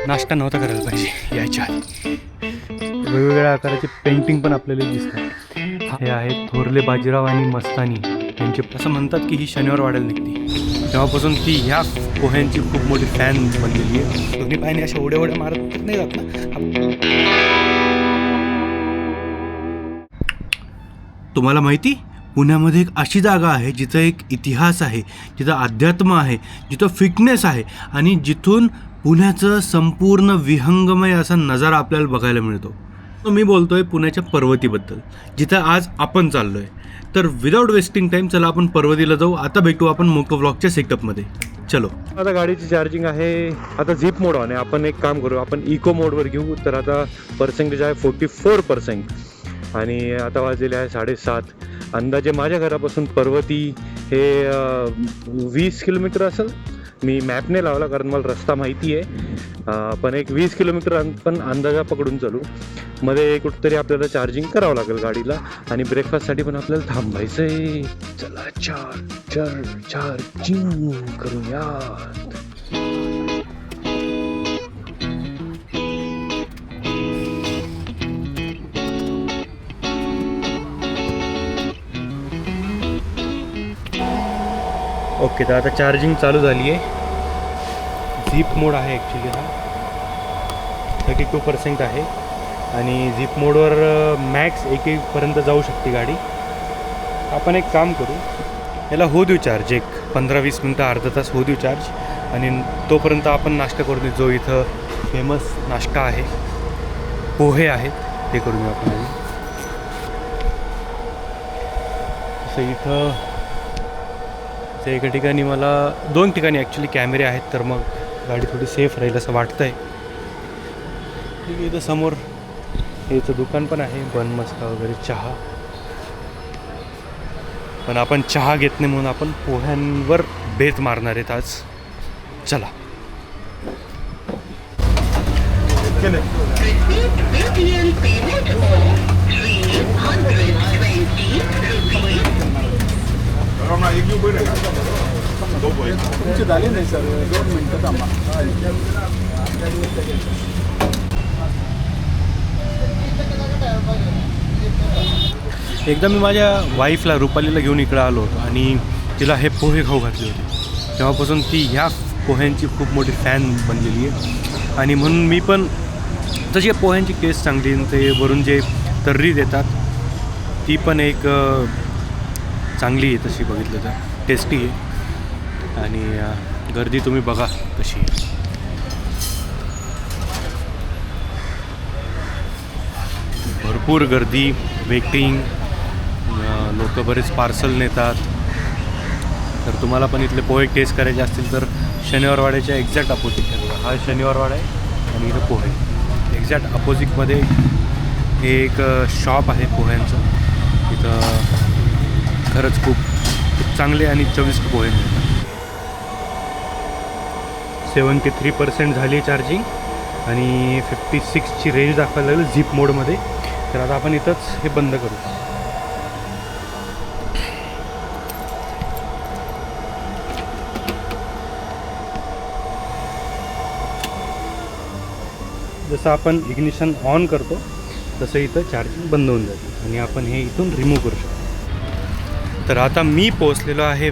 नाश्ता नव्हता करायला पाहिजे यायच्या आधी. वेगवेगळ्या आकाराचे पेंटिंग पण आपल्याला दिसतात. हे आहेत थोरले बाजीराव आणि मस्तानी यांचे. असं म्हणतात की ही शनिवार वाड्याला निघते, तेव्हापासून ती ह्या पोह्यांची खूप मोठी फॅन बनलेली आहे. दोन्ही पायाने अशा उड्या उड्या मारत नाही जात ना. तुम्हाला माहिती, पुण्यामध्ये एक अशी जागा आहे जिथं एक इतिहास आहे, जिथं अध्यात्म आहे, जिथं फिटनेस आहे आणि जिथून पुण्याचं संपूर्ण विहंगमय असा नजारा आपल्याला बघायला मिळतो. मी बोलतोय पुण्याच्या पर्वतीबद्दल, जिथं आज आपण चाललोय. तर विदाऊट वेस्टिंग टाईम चला आपण पर्वतीला जाऊ. आता भेटू आपण मोटो व्लॉगच्या सेटअपमध्ये. चलो. आता गाडीची चार्जिंग आहे. आता झिप मोड ऑन आहे. आपण एक काम करू, आपण इको मोडवर घेऊ. तर आता पर्सेंटेज आहे 44%. आणि आता वाजलेले आहे 7:30. अंदाजे माझ्या घरापासून पर्वती हे 20 किलोमीटर असेल. मी मॅपने लावला कारण मला रस्ता माहिती आहे. पण एक 20 किलोमीटर पण अंदाजा पकडून चालू. मध्ये कुठंतरी आपल्याला चार्जिंग करावं लागेल गाडीला. आणि ब्रेकफास्टसाठी पण आपल्याला थांबायचं आहे. चला चार्जिंग करूया. ओके, तर आता चार्जिंग चालू झाली आहे. झीप मोड आहे ॲक्च्युली हा. 32% आहे आणि झीप मोडवर मॅक्स 1 जाऊ शकते गाडी. आपण एक काम करू, याला होऊ देऊ चार्ज. एक 15-20 मिनटं, अर्धा तास होऊ देऊ चार्ज. आणि तोपर्यंत आपण नाश्ता करू देऊ. जो इथं फेमस नाश्ता आहे, पोहे आहेत, ते करून घेऊ आपण आधी. तसं इथं एका ठिकाणी मला 2 ठिकाणी ॲक्च्युली कॅमेरे आहेत, तर मग गाडी थोडी सेफ राहील असं वाटतं आहे. ठीक आहे. इथं समोर इथं दुकान पण आहे, बन मस्का वगैरे, चहा. पण आपण चहा घेत नाही म्हणून आपण पोह्यांवर बेत मारणार आहेत आज. चला. तुमचे झाले नाही सर, 2 मिनटं थांबा. एकदा मी माझ्या वाईफला, रुपालीला घेऊन इकडं आलो होतो आणि तिला हे पोहे खाऊ घातले होते. तेव्हापासून ती ह्या पोह्यांची खूप मोठी फॅन बनलेली आहे. आणि म्हणून मी पण तशी पोह्यांची टेस्ट चांगली, ते वरून जे तर्री देतात ती पण एक चांगली आहे तशी बघितलं तर, टेस्टी आहे. आणि गर्दी तुम्ही बघा कशी आहे. भरपूर गर्दी, वेटिंग, लोक बरेच पार्सल नेतात. तर तुम्हाला पण इथले पोहे टेस्ट करायचे असतील तर शनिवारवाड्याच्या एक्झॅक्ट अपोजिट, हा शनिवारवाडा आहे आणि इथं पोहे एक्झॅक्ट अपोजिटमध्ये हे एक शॉप आहे पोह्यांचं. इथं खरंच खूप चांगले आणि चविष्ट पोहे मिळतात. 73% झाली चार्जिंग आणि 56ची रेंज दाखवायला लागेल झिप मोडमध्ये. तर आता आपण इथंच हे बंद करू. जसं आपण इग्निशन ऑन करतो तसं इथं चार्जिंग बंद होऊन जाते आणि आपण हे इथून रिमूव्ह करू शकतो. तर आता मी पोहोचलेलो आहे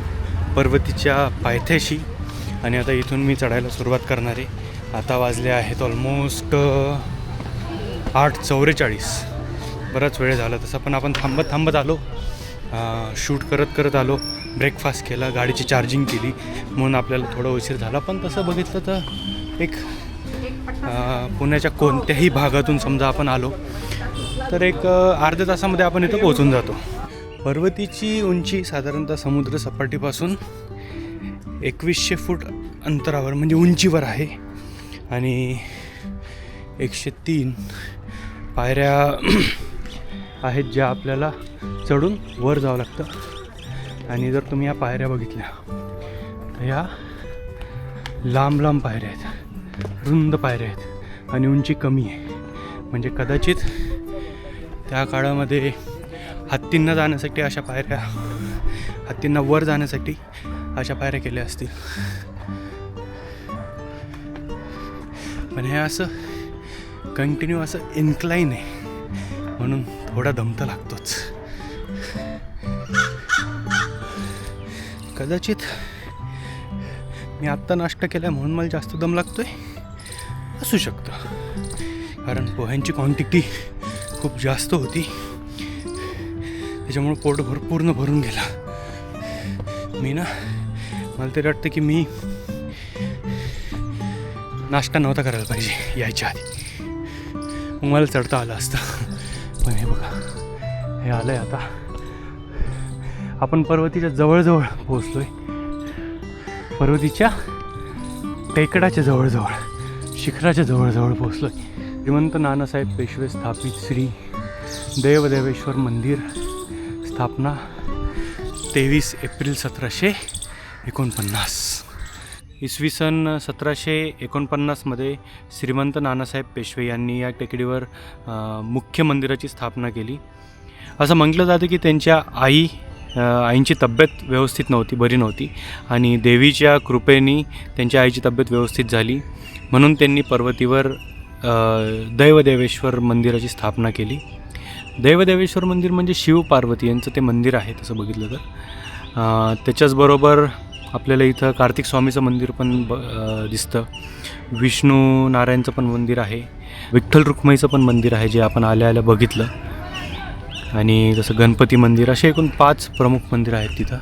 पर्वतीच्या पायथ्याशी आणि आता इथून मी चढायला सुरुवात करणार आहे. आता वाजले आहेत ऑलमोस्ट 8:44. बराच वेळ झाला. तसं पण आपण थांबत आलो, शूट करत आलो, ब्रेकफास्ट केला, गाडीची चार्जिंग केली, म्हणून आपल्याला थोडा उशीर झाला. पण तसं बघितलं तर एक पुण्याच्या कोणत्याही भागातून समजा आपण आलो तर एक अर्ध्या तासामध्ये आपण इथं पोहोचून जातो. पर्वतीची उंची साधारणतः समुद्र सपाटीपासून 2100 फूट अंतरावर म्हणजे उंचीवर आहे आणि 103 पायऱ्या आहेत ज्या आपल्याला चढून वर जावं लागतं. आणि जर तुम्ही या पायऱ्या बघितल्या तर या लांब पायऱ्या आहेत, रुंद पायऱ्या आहेत आणि उंची कमी आहे. म्हणजे कदाचित त्या काळामध्ये हत्तींना जाण्यासाठी अशा पायऱ्या, हत्तींना वर जाण्यासाठी अशा पायऱ्या केल्या असतील. पण हे असं कंटिन्यू असं इन्क्लाइन आहे, म्हणून थोडा दम तर लागतोच. कदाचित मी आत्ता नाश्ता केला म्हणून मला जास्त दम लागतोय असू शकतं, कारण पोह्यांची क्वांटिटी खूप जास्त होती, त्याच्यामुळं पोट पूर्ण भरून गेला. मी ना, मला तरी वाटतं की मी नाश्ता नव्हता करायला पाहिजे यायच्या आधी, मग मला चढता आलं असतं. पण हे बघा, हे आलं आहे आता. आपण पर्वतीच्या जवळजवळ पोहोचलो आहे, पर्वतीच्या टेकडाच्या जवळजवळ, शिखराच्या जवळजवळ पोहोचलो आहे. श्रीमंत नानासाहेब पेशवे स्थापित श्री देवदेवेश्वर मंदिर, स्थापना 23 एप्रिल 1749. इसवी सन 1749मध्ये श्रीमंत नानासाहेब पेशवे यांनी या टेकडीवर मुख्य मंदिराची स्थापना केली. असं म्हटलं जातं की त्यांच्या आईंची तब्येत व्यवस्थित नव्हती, बरी नव्हती, आणि देवीच्या कृपेने त्यांच्या आईची तब्येत व्यवस्थित झाली, म्हणून त्यांनी पर्वतीवर दैवदेवेश्वर मंदिराची स्थापना केली. दैवदेवेश्वर मंदिर म्हणजे शिव पार्वती यांचं ते मंदिर आहे तसं बघितलं तर. त्याच्याचबरोबर आपल्याला इथं कार्तिक स्वामीचं मंदिर पण दिसतं, विष्णू नारायणचं पण मंदिर आहे, विठ्ठल रुक्माईचं पण मंदिर आहे जे आपण आल्या बघितलं, आणि जसं गणपती मंदिर, असे एकूण 5 प्रमुख मंदिरं आहेत तिथं.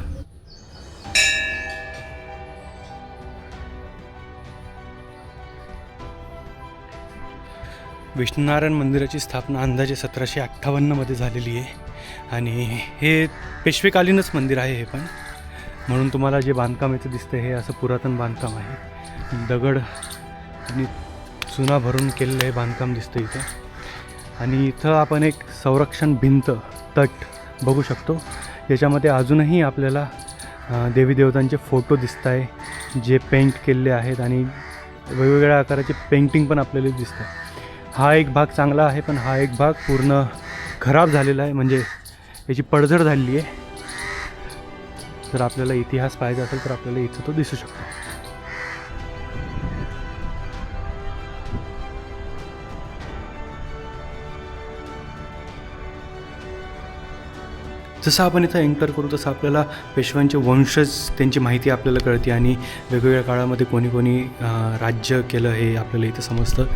विष्णुनारायण मंदिराची स्थापना अंदाजे 1758मध्ये झालेली आहे, आणि हे पेशवेकालीनच मंदिर आहे हे पण, म्हणून तुम्हाला जे बांधकाम इथं दिसतं हे असं पुरातन बांधकाम आहे. दगड आणि चुना भरून केलेलं हे बांधकाम दिसतं इथं. आणि इथं आपण एक संरक्षण भिंत, तट बघू शकतो, याच्यामध्ये अजूनही आपल्याला देवी देवतांचे फोटो दिसत आहे जे पेंट केलेले आहेत, आणि वेगवेगळ्या आकाराचे पेंटिंग पण आपल्याला दिसतं. हा एक भाग चांगला आहे, पण हा एक भाग पूर्ण खराब झालेला आहे, म्हणजे याची पडझड झालेली आहे. जर आपल्याला इतिहास पाहायचा असेल तर आपल्याला इथं तो दिसू शकतो. जसं आपण इथं एंटर करू तसं आपल्याला पेशव्यांचे वंशज, त्यांची माहिती आपल्याला कळते, आणि वेगवेगळ्या काळामध्ये कोणी कोणी राज्य केलं हे आपल्याला इथं समजतं.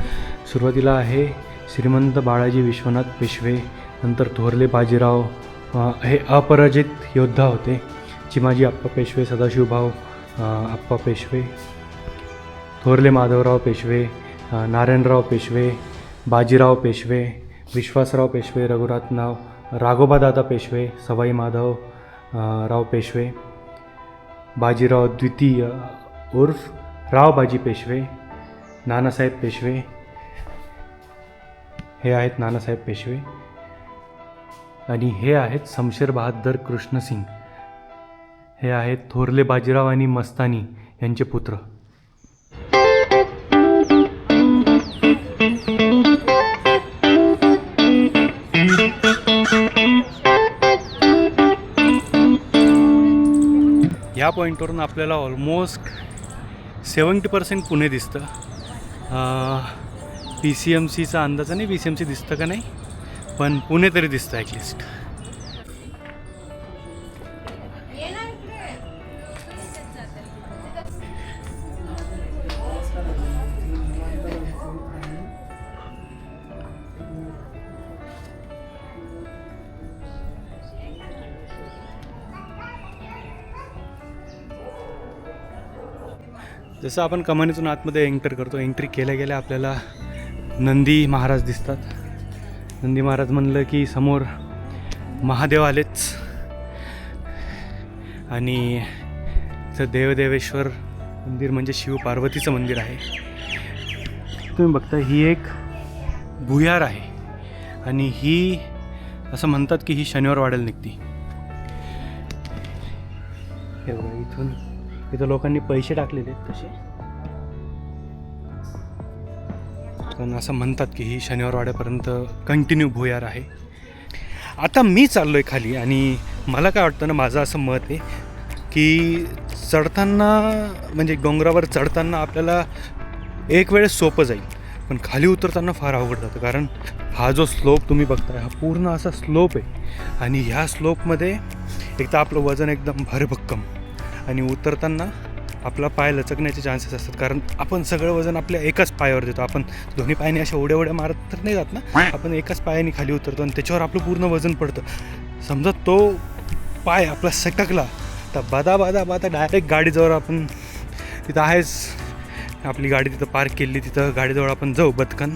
सुरुवातीला आहे श्रीमंत बाळाजी विश्वनाथ पेशवे, नंतर थोरले बाजीराव, हे अपराजित योद्धा होते, चिमाजी आप्पा पेशवे, सदाशिवभाऊ आप्पा पेशवे, थोरले माधवराव पेशवे, नारायणराव पेशवे, बाजीराव पेशवे, विश्वासराव पेशवे, रघुनाथराव, राघोबादादा पेशवे, सवाई माधव राव पेशवे, बाजीराव द्वितीय उर्फ रावबाजी पेशवे, नानासाहेब पेशवे, हे आहेत नानासाहेब पेशवे, आणि हे आहेत शमशेर बहादर कृष्णसिंग, हे आहेत थोरले बाजीराव आणि मस्तानी यांचे पुत्र. या पॉईंटवरून आपल्याला ऑलमोस्ट 70% पुणे दिसतं. PCMCचा अंदाज नाही, PCMC दिसतं का नाही, पण पुणे तरी दिसतं ॲटलिस्ट. जसं आपण कमानीतून आतमध्ये एंटर करतो, एंट्री केल्या गेल्या आपल्याला नंदी महाराज दिसतात. नंदी महाराज म्हणलं की समोर महादेव आलेच, आणि देवदेवेश्वर मंदिर म्हणजे शिव पार्वतीचं मंदिर आहे. तुम्ही बघता ही एक भुयार आहे, आणि ही असं म्हणतात की ही शनिवार वाड्याला निघते. हे बघा, इथं लोकांनी पैसे टाकलेले आहेत तसे, पण असं म्हणतात की ही शनिवार वाड्यापर्यंत कंटिन्यू भुयार आहे. आता मी चाललो आहे खाली, आणि मला काय वाटतं ना, माझं असं मत आहे की चढताना, म्हणजे डोंगरावर चढताना आपल्याला एक वेळेस सोपं जाईल, पण खाली उतरताना फार अवघड जातं, कारण हा जो स्लोप तुम्ही बघताय हा पूर्ण असा स्लोप आहे आणि ह्या स्लोपमध्ये एक तर आपलं वजन एकदम भरभक्कम आणि उतरताना आपला पाय लचकण्याचे चान्सेस असतात, कारण आपण सगळं वजन आपल्या एकाच पायावर देतो. आपण दोन्ही पायाने अशा उड्या मारत तर नाही जात ना, आपण एकाच पायाने खाली उतरतो आणि त्याच्यावर आपलं पूर्ण वजन पडतं. समजा तो पाय आपला सटकला तर बादा डायरेक्ट गाडीजवळ आपण तिथं आहेच, आपली गाडी तिथं पार्क केली, तिथं गाडीजवळ आपण जाऊ बदकन,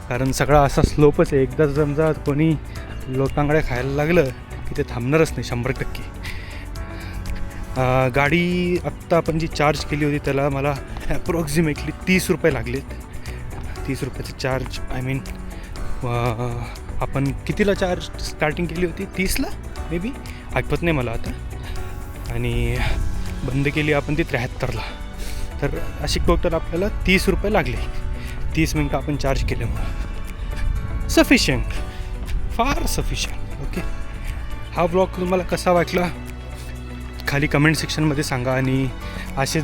कारण सगळा असा स्लोपच आहे. एकदा समजा कोणी लोटांगड्या खायला लागलं की ते थांबणारच नाही 100%. गाडी आत्ता आपण जी चार्ज केली होती त्याला मला ॲप्रॉक्सिमेटली 30 रुपये लागलेत. 30 रुपयाचं चार्ज, आय मीन आपण कितीला चार्ज स्टार्टिंग केली होती? 30ला मे बी, आठवत नाही मला आता. आणि बंद केली आपण ती 73ला. तर अशी टोटल आपल्याला 30 रुपये लागले. 30 मिनटं आपण चार्ज केल्यामुळं सफिशियंट, फार सफिशियंट. ओके, हा ब्लॉग तुम्हाला कसा वाटला खाली कमेंट सेक्शनमध्ये सांगा. आणि असे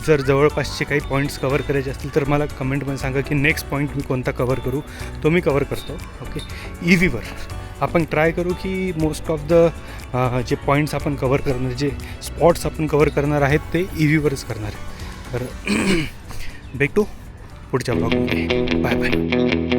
जर जवळपासचे काही पॉईंट्स कवर करायचे असतील तर मला कमेंटमध्ये सांगा की नेक्स्ट पॉईंट मी कोणता कवर करू, तो मी कवर करतो. ओके, EVवर आपण ट्राय करू की मोस्ट ऑफ द जे पॉईंट्स आपण कवर करणार, जे स्पॉट्स आपण कवर करणार आहेत ते EVवरच करणार आहे. तर भेटू पुढच्या ब्लॉगमध्ये. Bye bye.